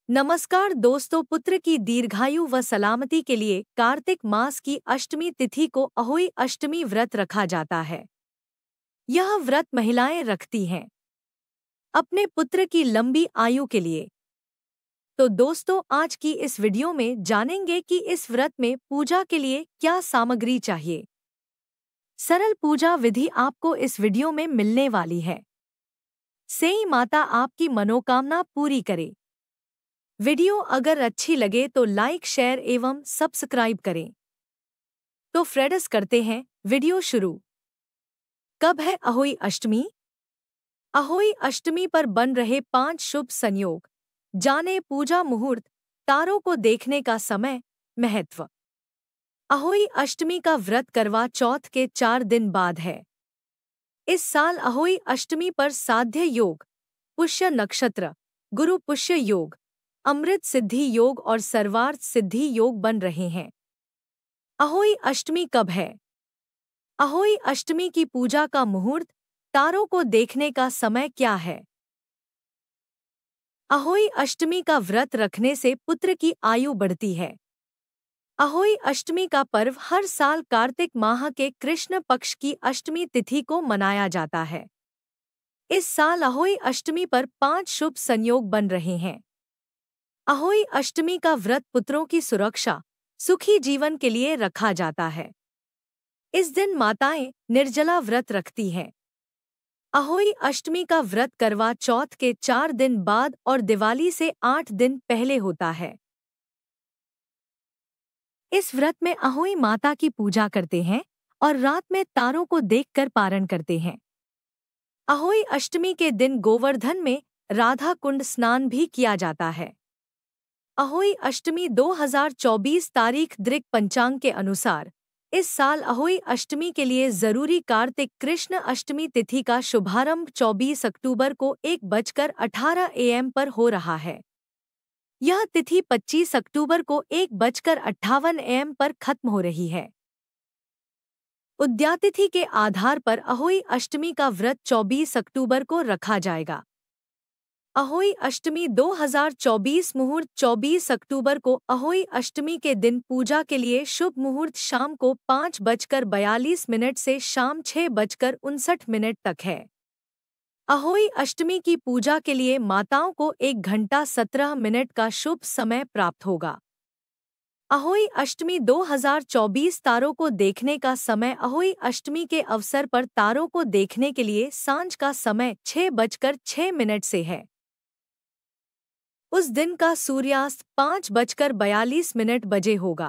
नमस्कार दोस्तों, पुत्र की दीर्घायु व सलामती के लिए कार्तिक मास की अष्टमी तिथि को अहोई अष्टमी व्रत रखा जाता है। यह व्रत महिलाएं रखती हैं अपने पुत्र की लंबी आयु के लिए। तो दोस्तों, आज की इस वीडियो में जानेंगे कि इस व्रत में पूजा के लिए क्या सामग्री चाहिए। सरल पूजा विधि आपको इस वीडियो में मिलने वाली है। सेई माता आपकी मनोकामना पूरी करे। वीडियो अगर अच्छी लगे तो लाइक, शेयर एवं सब्सक्राइब करें। तो फ्रेंड्स, करते हैं वीडियो शुरू। कब है अहोई अष्टमी? अहोई अष्टमी पर बन रहे 5 शुभ संयोग। जाने पूजा मुहूर्त, तारों को देखने का समय, महत्व। अहोई अष्टमी का व्रत करवा चौथ के 4 दिन बाद है। इस साल अहोई अष्टमी पर साध्य योग, पुष्य नक्षत्र, गुरु पुष्य योग, अमृत सिद्धि योग और सर्वार्थ सिद्धि योग बन रहे हैं। अहोई अष्टमी कब है? अहोई अष्टमी की पूजा का मुहूर्त, तारों को देखने का समय क्या है? अहोई अष्टमी का व्रत रखने से पुत्र की आयु बढ़ती है। अहोई अष्टमी का पर्व हर साल कार्तिक माह के कृष्ण पक्ष की अष्टमी तिथि को मनाया जाता है। इस साल अहोई अष्टमी पर 5 शुभ संयोग बन रहे हैं। अहोई अष्टमी का व्रत पुत्रों की सुरक्षा, सुखी जीवन के लिए रखा जाता है। इस दिन माताएं निर्जला व्रत रखती हैं। अहोई अष्टमी का व्रत करवा चौथ के 4 दिन बाद और दिवाली से 8 दिन पहले होता है। इस व्रत में अहोई माता की पूजा करते हैं और रात में तारों को देखकर पारण करते हैं। अहोई अष्टमी के दिन गोवर्धन में राधा कुंड स्नान भी किया जाता है। अहोई अष्टमी 2024 तारीख दृक पंचांग के अनुसार इस साल अहोई अष्टमी के लिए जरूरी कार्तिक कृष्ण अष्टमी तिथि का शुभारंभ 24 अक्टूबर को 1:18 AM पर हो रहा है। यह तिथि 25 अक्टूबर को 1:58 AM पर खत्म हो रही है। उद्यातिथि के आधार पर अहोई अष्टमी का व्रत 24 अक्टूबर को रखा जाएगा। अहोई अष्टमी 2024 मुहूर्त 24 अक्टूबर को अहोई अष्टमी के दिन पूजा के लिए शुभ मुहूर्त शाम को 5:42 से शाम 6:59 तक है। अहोई अष्टमी की पूजा के लिए माताओं को 1 घंटा 17 मिनट का शुभ समय प्राप्त होगा। अहोई अष्टमी 2024 तारों को देखने का समय अहोई अष्टमी के अवसर पर तारों को देखने के लिए सांझ का समय 6:06 से है। उस दिन का सूर्यास्त 5:42 बजे होगा।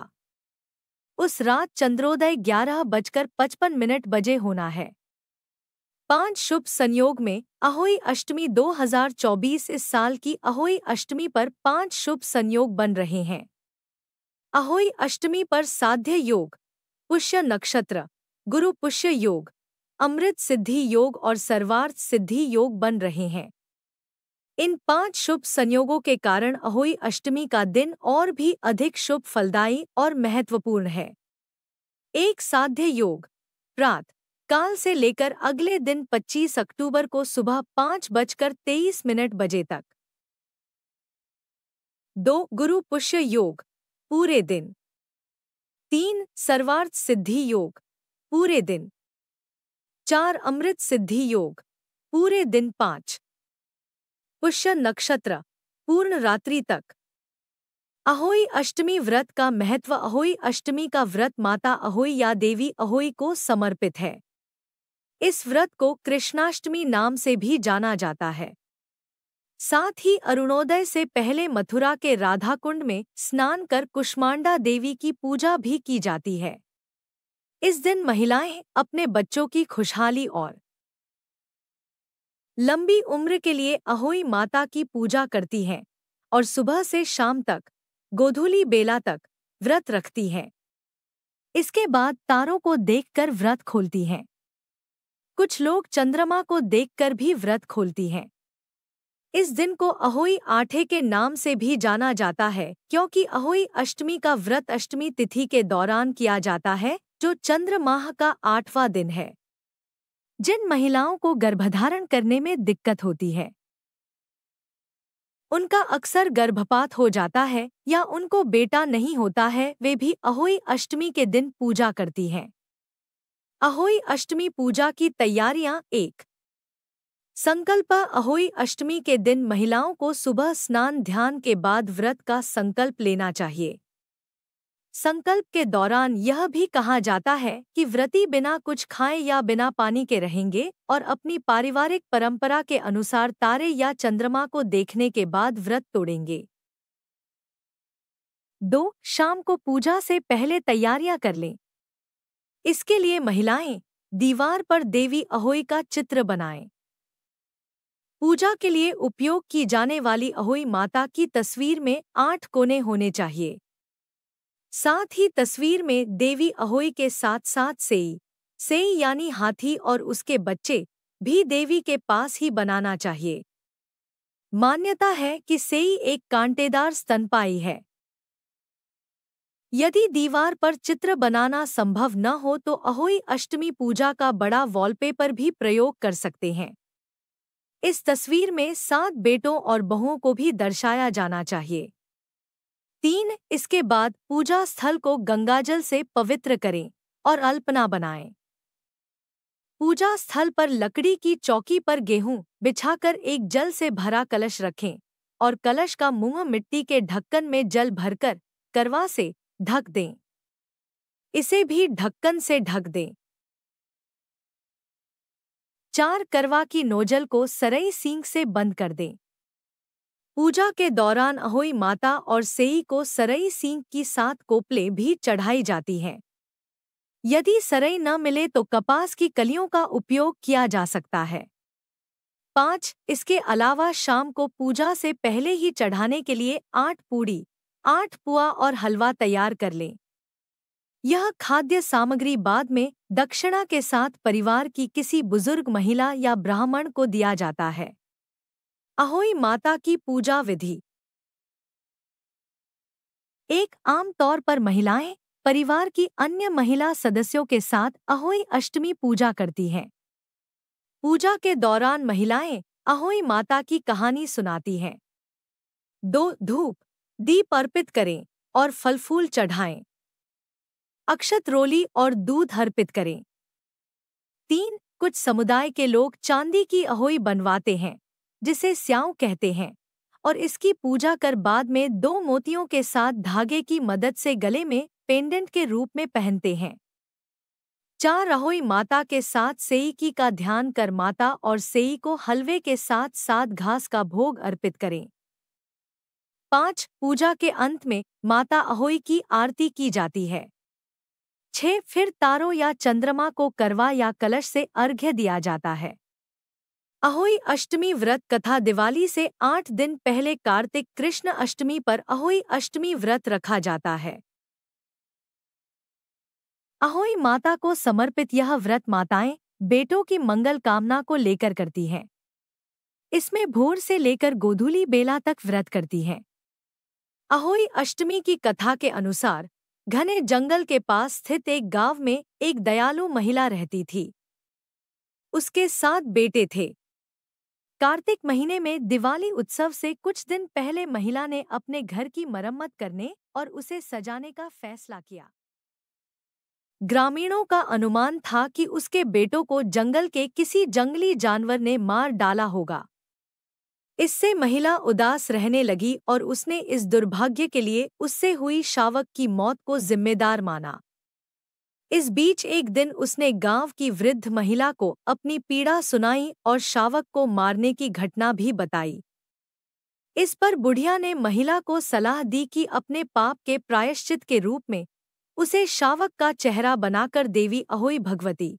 उस रात चंद्रोदय 11:55 बजे होना है। 5 शुभ संयोग में अहोई अष्टमी 2024 इस साल की अहोई अष्टमी पर 5 शुभ संयोग बन रहे हैं। अहोई अष्टमी पर साध्य योग, पुष्य नक्षत्र, गुरु पुष्य योग, अमृत सिद्धि योग और सर्वार्थ सिद्धि योग बन रहे हैं। इन 5 शुभ संयोगों के कारण अहोई अष्टमी का दिन और भी अधिक शुभ, फलदायी और महत्वपूर्ण है। एक साध्य योग, प्रात काल से लेकर अगले दिन 25 अक्टूबर को सुबह 5:23 बजे तक। 2 गुरु पुष्य योग, पूरे दिन। 3 सर्वार्थ सिद्धि योग, पूरे दिन। 4 अमृत सिद्धि योग, पूरे दिन। 5 पुष्य नक्षत्र, पूर्ण रात्रि तक। अहोई अष्टमी व्रत का महत्व। अहोई अष्टमी का व्रत माता अहोई या देवी अहोई को समर्पित है। इस व्रत को कृष्णाष्टमी नाम से भी जाना जाता है। साथ ही अरुणोदय से पहले मथुरा के राधाकुंड में स्नान कर कुष्मांडा देवी की पूजा भी की जाती है। इस दिन महिलाएं अपने बच्चों की खुशहाली और लंबी उम्र के लिए अहोई माता की पूजा करती हैं और सुबह से शाम तक, गोधूली बेला तक व्रत रखती हैं। इसके बाद तारों को देखकर व्रत खोलती हैं। कुछ लोग चंद्रमा को देखकर भी व्रत खोलती हैं। इस दिन को अहोई आठे के नाम से भी जाना जाता है, क्योंकि अहोई अष्टमी का व्रत अष्टमी तिथि के दौरान किया जाता है, जो चंद्र माह का 8वां दिन है। जिन महिलाओं को गर्भधारण करने में दिक्कत होती है, उनका अक्सर गर्भपात हो जाता है या उनको बेटा नहीं होता है, वे भी अहोई अष्टमी के दिन पूजा करती हैं। अहोई अष्टमी पूजा की तैयारियां। 1। संकल्प। अहोई अष्टमी के दिन महिलाओं को सुबह स्नान ध्यान के बाद व्रत का संकल्प लेना चाहिए। संकल्प के दौरान यह भी कहा जाता है कि व्रती बिना कुछ खाए या बिना पानी के रहेंगे और अपनी पारिवारिक परंपरा के अनुसार तारे या चंद्रमा को देखने के बाद व्रत तोड़ेंगे। 2। शाम को पूजा से पहले तैयारियां कर लें। इसके लिए महिलाएं दीवार पर देवी अहोई का चित्र बनाएं। पूजा के लिए उपयोग की जाने वाली अहोई माता की तस्वीर में 8 कोने होने चाहिए। साथ ही तस्वीर में देवी अहोई के साथ साथ सेई यानी हाथी और उसके बच्चे भी देवी के पास ही बनाना चाहिए। मान्यता है कि सेई एक कांटेदार स्तनपायी है। यदि दीवार पर चित्र बनाना संभव न हो तो अहोई अष्टमी पूजा का बड़ा वॉलपेपर भी प्रयोग कर सकते हैं। इस तस्वीर में 7 बेटों और बहुओं को भी दर्शाया जाना चाहिए। 3। इसके बाद पूजा स्थल को गंगाजल से पवित्र करें और अल्पना बनाएं। पूजा स्थल पर लकड़ी की चौकी पर गेहूं बिछाकर एक जल से भरा कलश रखें और कलश का मुंह मिट्टी के ढक्कन में जल भरकर करवा से ढक दें। इसे भी ढक्कन से ढक दें। 4। करवा की नोजल को सरई सींग से बंद कर दें। पूजा के दौरान अहोई माता और सेई को सरई सींग की 7 कोपले भी चढ़ाई जाती हैं। यदि सरई न मिले तो कपास की कलियों का उपयोग किया जा सकता है। 5। इसके अलावा शाम को पूजा से पहले ही चढ़ाने के लिए 8 पूड़ी, 8 पुआ और हलवा तैयार कर लें। यह खाद्य सामग्री बाद में दक्षिणा के साथ परिवार की किसी बुजुर्ग महिला या ब्राह्मण को दिया जाता है। अहोई माता की पूजा विधि। 1। आम तौर पर महिलाएं परिवार की अन्य महिला सदस्यों के साथ अहोई अष्टमी पूजा करती हैं। पूजा के दौरान महिलाएं अहोई माता की कहानी सुनाती हैं। 2। धूप दीप अर्पित करें और फल फूल चढ़ाएं। अक्षत रोली और दूध अर्पित करें। 3। कुछ समुदाय के लोग चांदी की अहोई बनवाते हैं जिसे स्याऊ कहते हैं और इसकी पूजा कर बाद में 2 मोतियों के साथ धागे की मदद से गले में पेंडेंट के रूप में पहनते हैं। 4। अहोई माता के साथ सेई का ध्यान कर माता और सेई को हलवे के साथ 7 घास का भोग अर्पित करें। 5। पूजा के अंत में माता अहोई की आरती की जाती है। 6। फिर तारों या चंद्रमा को करवा या कलश से अर्घ्य दिया जाता है। अहोई अष्टमी व्रत कथा। दिवाली से 8 दिन पहले कार्तिक कृष्ण अष्टमी पर अहोई अष्टमी व्रत रखा जाता है। अहोई माता को समर्पित यह व्रत माताएं बेटों की मंगल कामना को लेकर करती हैं। इसमें भोर से लेकर गोधूली बेला तक व्रत करती हैं। अहोई अष्टमी की कथा के अनुसार घने जंगल के पास स्थित एक गांव में एक दयालु महिला रहती थी। उसके 7 बेटे थे। कार्तिक महीने में दिवाली उत्सव से कुछ दिन पहले महिला ने अपने घर की मरम्मत करने और उसे सजाने का फैसला किया। ग्रामीणों का अनुमान था कि उसके बेटों को जंगल के किसी जंगली जानवर ने मार डाला होगा। इससे महिला उदास रहने लगी और उसने इस दुर्भाग्य के लिए उससे हुई शावक की मौत को जिम्मेदार माना। इस बीच एक दिन उसने गांव की वृद्ध महिला को अपनी पीड़ा सुनाई और शावक को मारने की घटना भी बताई। इस पर बुढ़िया ने महिला को सलाह दी कि अपने पाप के प्रायश्चित के रूप में उसे शावक का चेहरा बनाकर देवी अहोई भगवती,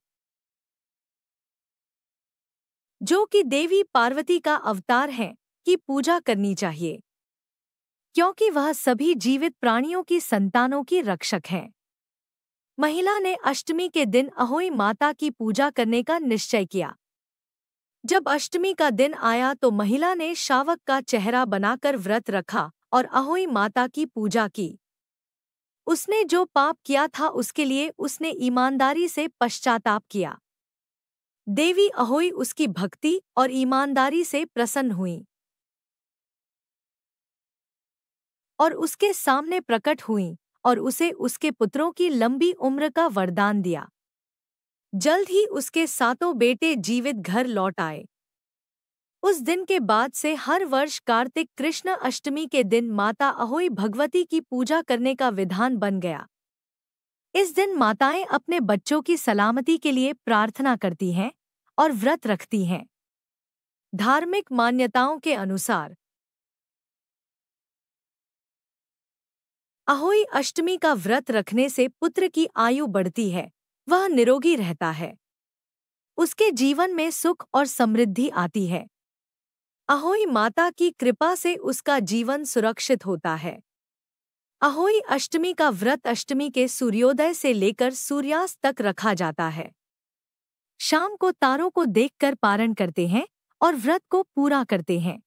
जो कि देवी पार्वती का अवतार है, की पूजा करनी चाहिए, क्योंकि वह सभी जीवित प्राणियों की संतानों की रक्षक है। महिला ने अष्टमी के दिन अहोई माता की पूजा करने का निश्चय किया। जब अष्टमी का दिन आया तो महिला ने शावक का चेहरा बनाकर व्रत रखा और अहोई माता की पूजा की। उसने जो पाप किया था उसके लिए उसने ईमानदारी से पश्चाताप किया। देवी अहोई उसकी भक्ति और ईमानदारी से प्रसन्न हुई। और उसके सामने प्रकट हुईं और उसे उसके पुत्रों की लंबी उम्र का वरदान दिया। जल्द ही उसके सातों बेटे जीवित घर लौट आए। उस दिन के बाद से हर वर्ष कार्तिक कृष्ण अष्टमी के दिन माता अहोई भगवती की पूजा करने का विधान बन गया। इस दिन माताएं अपने बच्चों की सलामती के लिए प्रार्थना करती हैं और व्रत रखती हैं। धार्मिक मान्यताओं के अनुसार अहोई अष्टमी का व्रत रखने से पुत्र की आयु बढ़ती है, वह निरोगी रहता है, उसके जीवन में सुख और समृद्धि आती है। अहोई माता की कृपा से उसका जीवन सुरक्षित होता है। अहोई अष्टमी का व्रत अष्टमी के सूर्योदय से लेकर सूर्यास्त तक रखा जाता है। शाम को तारों को देखकर पारण करते हैं और व्रत को पूरा करते हैं।